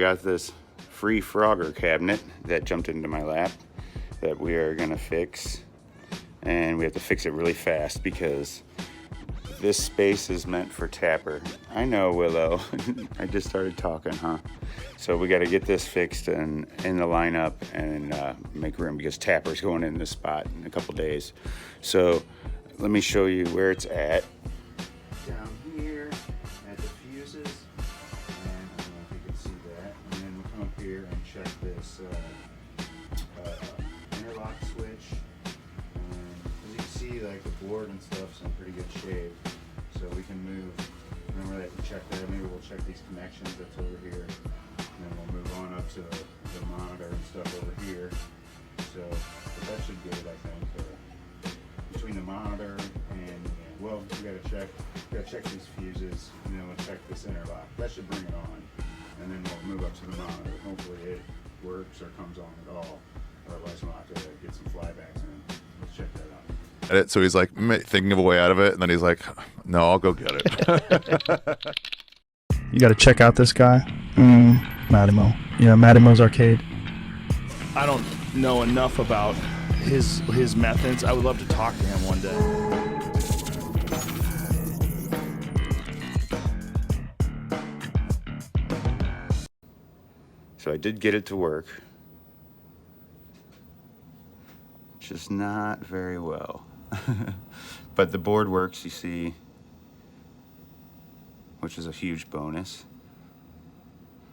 Got this free Frogger cabinet that jumped into my lap that we are gonna fix, and we have to fix it really fast because this space is meant for Tapper. I know, Willow. I just started talking, huh? So we got to get this fixed and in the lineup and make room because Tapper's going in this spot in a couple days. So let me show you where it's at. Down here at the fuses, and I don't know if you can see that. And then we'll come up here and check this interlock switch. As you can see, like the board and stuff's in pretty good shape. So we can move, remember that you check that, maybe we'll check these connections that's over here. And then we'll move on up to the monitor and stuff over here. So, but that should get it, I think. Between the monitor and, well, we gotta check these fuses, and then we'll check this interlock. That should bring it on. And then we'll move up to the monitor. Hopefully it works or comes on at all. Otherwise we'll have to get some flybacks in. Let's check that out. So he's like thinking of a way out of it, and then he's like, no, I'll go get it. You got to check out this guy, Mattimo. Yeah, Mattimo's Arcade. I don't know enough about his methods. I would love to talk to him one day. So I did get it to work, just not very well. But the board works, you see, which is a huge bonus.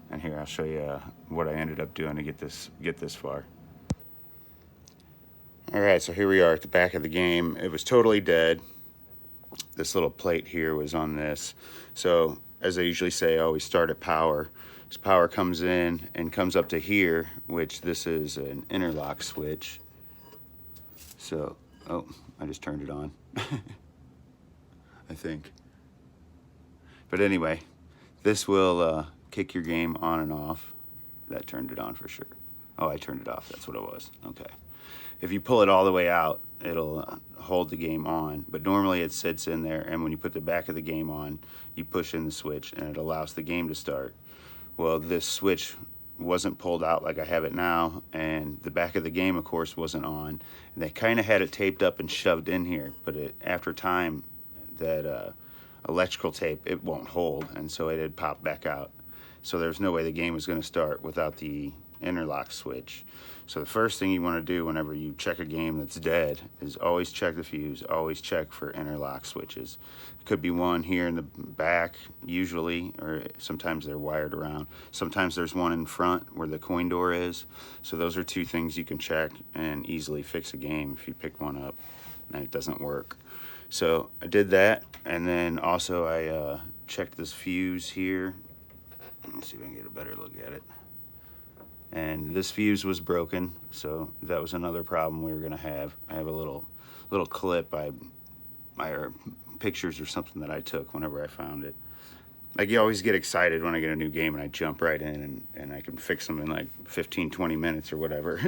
And here I'll show you what I ended up doing to get this far. All right, so here we are at the back of the game. It was totally dead. This little plate here was on this. So as I usually say, I always start at power. So power comes in and comes up to here, which this is an interlock switch. So, oh, I just turned it on, I think. But anyway, this will kick your game on and off. That turned it on for sure. Oh, I turned it off, that's what it was, okay. If you pull it all the way out, it'll hold the game on, but normally it sits in there, and when you put the back of the game on, you push in the switch and it allows the game to start. Well, this switch wasn't pulled out like I have it now, and the back of the game, of course, wasn't on. And they kind of had it taped up and shoved in here, but after time, that electrical tape, it won't hold, and so it had popped back out. So there's no way the game was going to start without the interlock switch. So the first thing you want to do whenever you check a game that's dead is always check the fuse, always check for interlock switches. It could be one here in the back usually, or sometimes they're wired around. Sometimes there's one in front where the coin door is. So those are two things you can check and easily fix a game if you pick one up and it doesn't work. So I did that, and then also I checked this fuse here. Let me see if I can get a better look at it. And this fuse was broken, so that was another problem we were gonna have. I have a little clip or pictures or something that I took whenever I found it. Like, you always get excited when I get a new game and I jump right in and I can fix them in like 15-20 minutes or whatever,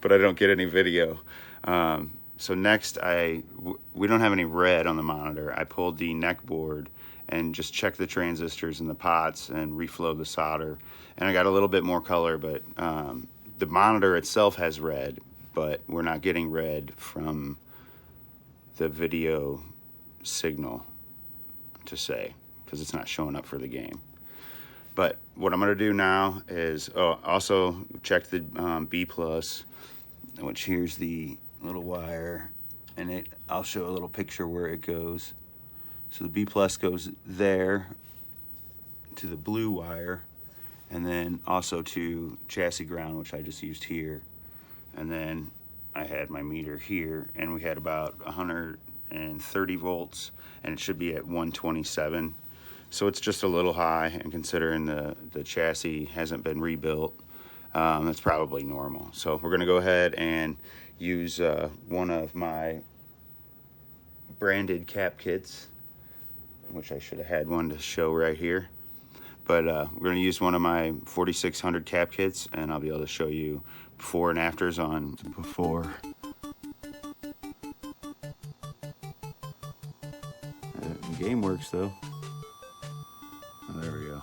but I don't get any video. So next, we don't have any red on the monitor. I pulled the neck board and just checked the transistors and the pots and reflowed the solder. And I got a little bit more color, but the monitor itself has red, but we're not getting red from the video signal to say, because it's not showing up for the game. But what I'm gonna do now is also check the B+, which here's the little wire, and I'll show a little picture where it goes. So the B+ goes there to the blue wire, and then also to chassis ground, which I just used here. And then I had my meter here, and we had about 130 volts, and it should be at 127. So it's just a little high, and considering the chassis hasn't been rebuilt, that's probably normal. So we're gonna go ahead and use one of my branded cap kits, which I should have had one to show right here. But we're gonna use one of my 4600 cap kits, and I'll be able to show you before and afters on before. The game works though. Oh, there we go.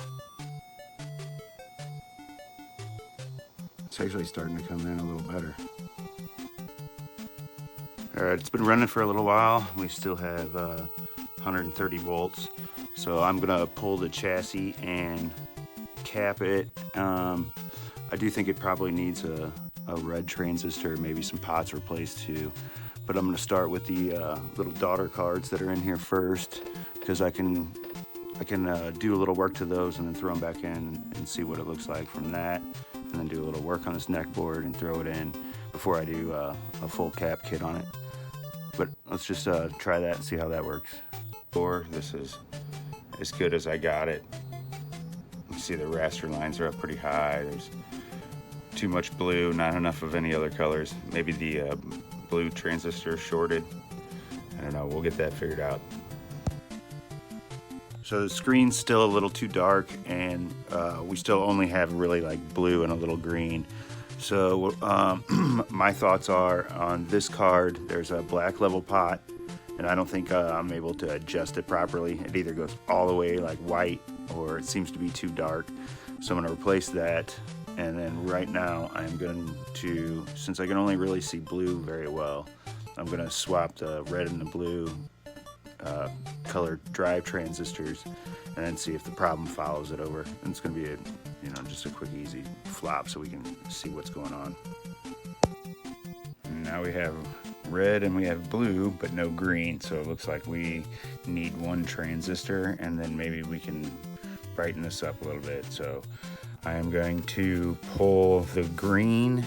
It's actually starting to come in a little better. All right, it's been running for a little while. We still have 130 volts. So I'm gonna pull the chassis and cap it. I do think it probably needs a red transistor, maybe some pots replaced too. But I'm gonna start with the little daughter cards that are in here first, because I can do a little work to those and then throw them back in and see what it looks like from that, and then do a little work on this neck board and throw it in before I do a full cap kit on it. But let's just try that and see how that works. This is as good as I got it. You see the raster lines are up pretty high. There's too much blue, not enough of any other colors. Maybe the blue transistor shorted. I don't know, we'll get that figured out. So the screen's still a little too dark, and we still only have really like blue and a little green. So my thoughts are on this card, there's a black level pot, and I don't think I'm able to adjust it properly. It either goes all the way like white, or it seems to be too dark. So I'm gonna replace that. And then right now I'm going to, since I can only really see blue very well, I'm gonna swap the red and the blue color drive transistors and then see if the problem follows it over. And it's gonna be a, just a quick easy flop so we can see what's going on. And now we have red and we have blue, but no green. So it looks like we need one transistor, and then maybe we can brighten this up a little bit. So I am going to pull the green.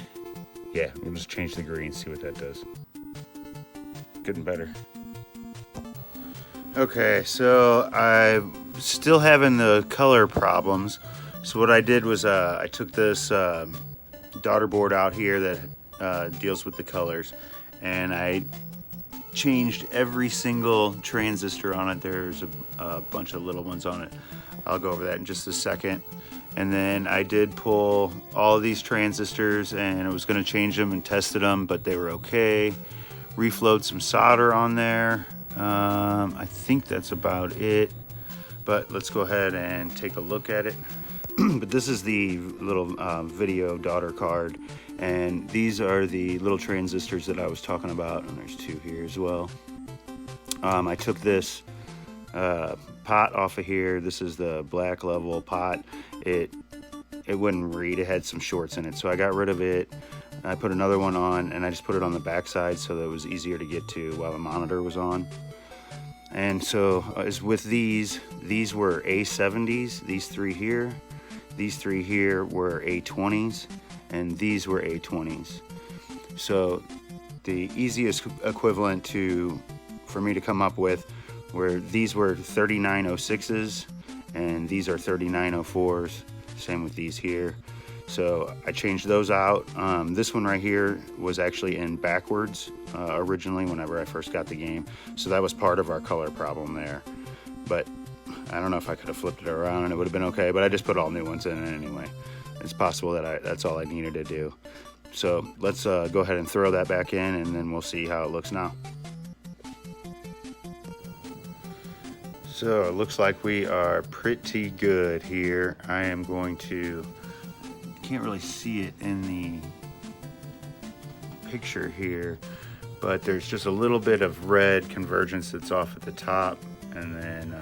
Yeah, we'll just change the green, see what that does. Getting better. Okay, so I'm still having the color problems. So what I did was I took this daughter board out here that deals with the colors, and I changed every single transistor on it. There's a bunch of little ones on it. I'll go over that in just a second. And then I did pull all of these transistors, and I was going to change them and tested them, but they were okay. Reflowed some solder on there. I think that's about it, but let's go ahead and take a look at it. But this is the little video daughter card, and these are the little transistors that I was talking about, and there's two here as well. I took this pot off of here. This is the black level pot. It wouldn't read. It had some shorts in it, so I got rid of it. I put another one on, and I just put it on the back side so that it was easier to get to while the monitor was on. And so as with these were A70s, these three here. These three here were A20s, and these were A20s. So the easiest equivalent for me to come up with where these were 3906s and these are 3904s. Same with these here. So I changed those out. This one right here was actually in backwards originally whenever I first got the game. So that was part of our color problem there. But I don't know if I could have flipped it around and it would have been okay, but I just put all new ones in it anyway. It's possible that that's all I needed to do. So let's go ahead and throw that back in, and then we'll see how it looks now. So it looks like we are pretty good here. I am going to, can't really see it in the picture here, but there's just a little bit of red convergence that's off at the top, and then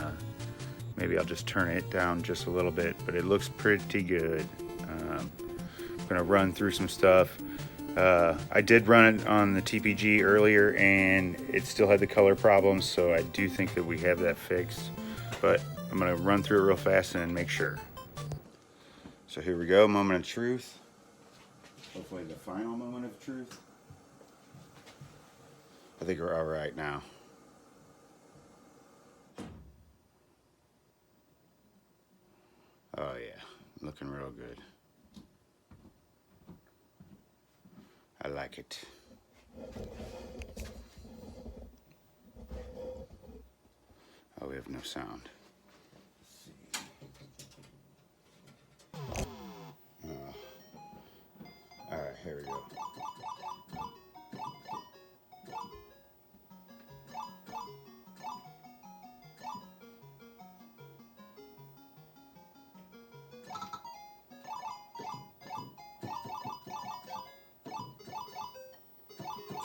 maybe I'll just turn it down just a little bit, but it looks pretty good. I'm gonna run through some stuff. I did run it on the TPG earlier and it still had the color problems, so I do think that we have that fixed, but I'm gonna run through it real fast and make sure. So here we go, moment of truth. Hopefully the final moment of truth. I think we're all right now. Oh yeah, looking real good. I like it. Oh, we have no sound. Let's see. All right, here we go.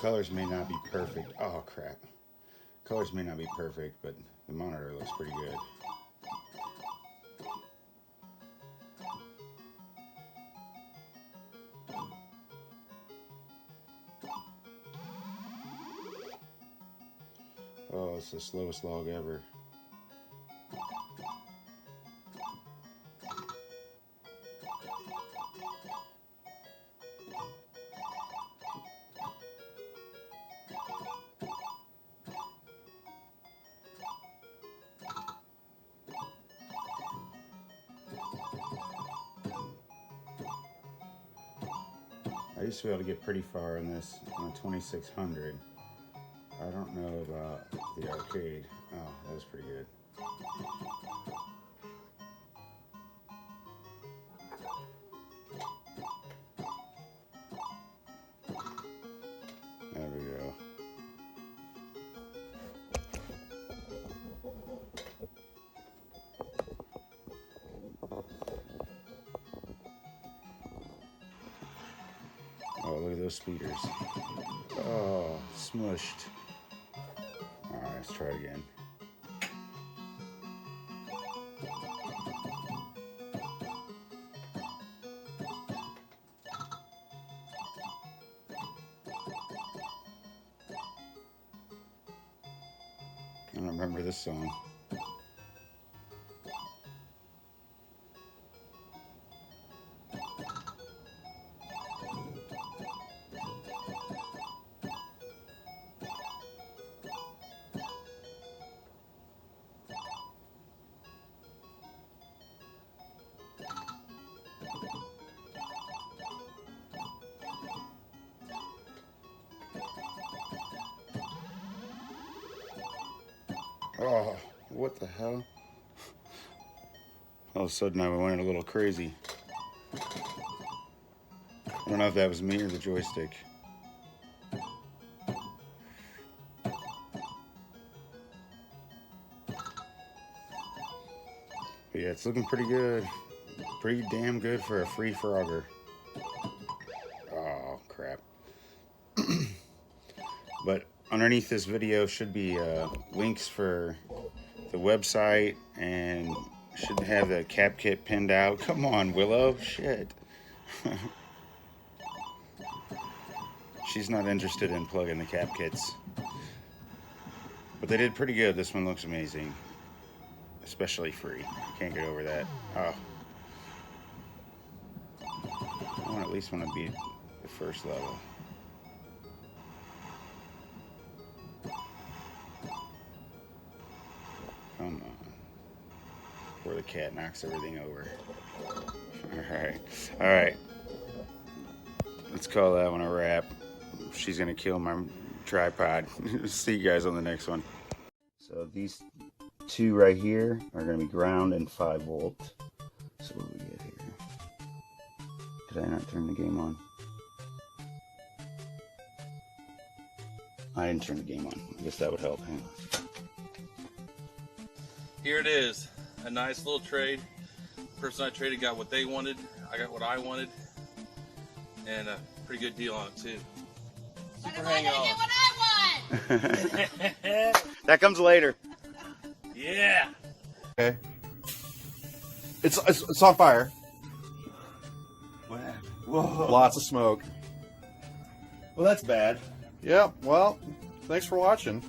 colors may not be perfect. Oh crap. Colors may not be perfect, but the monitor looks pretty good. Oh, it's the slowest log ever. I used to be able to get pretty far in this on a 2600. I don't know about the arcade. Oh, that was pretty good. There we go. Oh, look at those speeders. Oh, smushed. Alright, let's try it again. I don't remember this song. Oh, what the hell? All of a sudden I went a little crazy. I don't know if that was me or the joystick. But yeah, it's looking pretty good. Pretty damn good for a free Frogger. Oh, crap. But underneath this video should be links for the website, and should have the cap kit pinned out. Come on, Willow. Shit. She's not interested in plugging the cap kits. But they did pretty good. This one looks amazing. Especially free. Can't get over that. Oh. I at least want to beat the first level. Come on. Before the cat knocks everything over. Alright. Alright. Let's call that one a wrap. She's going to kill my tripod. See you guys on the next one. So these two right here are going to be ground and 5 volt. So what do we get here? Did I not turn the game on? I didn't turn the game on. I guess that would help. Hang on. Here it is, a nice little trade. The person I traded got what they wanted, I got what I wanted, and a pretty good deal on it too. Super hang on. What I want. That comes later. Yeah. Okay. It's on fire. Whoa. Lots of smoke. Well, that's bad. Yeah, well, thanks for watching.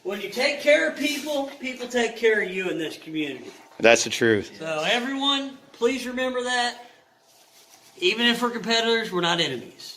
When you take care of people, people take care of you in this community. That's the truth. So everyone, please remember that. Even if we're competitors, we're not enemies.